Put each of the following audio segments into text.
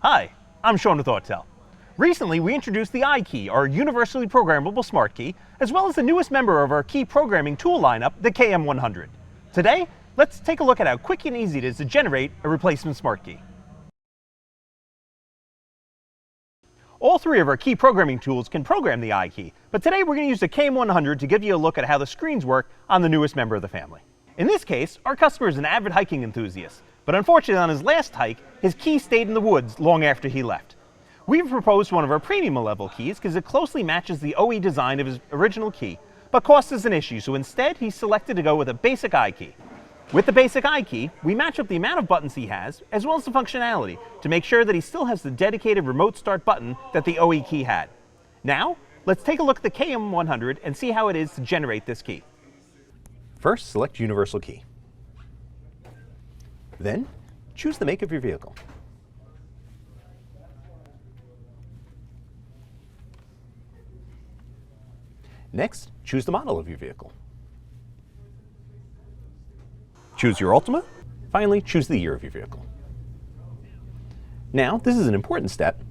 Hi, I'm Sean with Autel. Recently, we introduced the iKey, our universally programmable smart key, as well as the newest member of our key programming tool lineup, the KM100. Today, let's take a look at how quick and easy it is to generate a replacement smart key. All three of our key programming tools can program the iKey, but today we're going to use the KM100 to give you a look at how the screens work on the newest member of the family. In this case, our customer is an avid hiking enthusiast, but unfortunately on his last hike, his key stayed in the woods long after he left. We've proposed one of our premium level keys because it closely matches the OE design of his original key, but cost is an issue, so instead he selected to go with a basic iKey. With the basic iKey, we match up the amount of buttons he has, as well as the functionality, to make sure that he still has the dedicated remote start button that the OE key had. Now, let's take a look at the KM100 and see how it is to generate this key. First, select Universal Key. Then, choose the make of your vehicle. Next, choose the model of your vehicle. Choose your Ultima. Finally, choose the year of your vehicle. Now, this is an important step.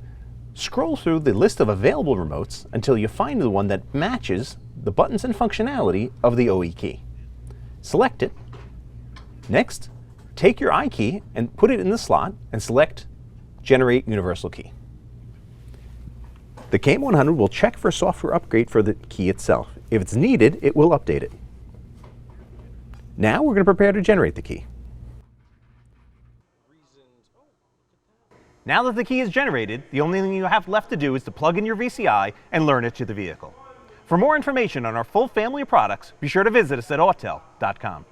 Scroll through the list of available remotes until you find the one that matches the buttons and functionality of the OE key. Select it. Next, take your iKey and put it in the slot and select Generate Universal Key. The KM100 will check for a software upgrade for the key itself. If it's needed, it will update it. Now we're going to prepare to generate the key. Now that the key is generated, the only thing you have left to do is to plug in your VCI and learn it to the vehicle. For more information on our full family of products, be sure to visit us at autel.com.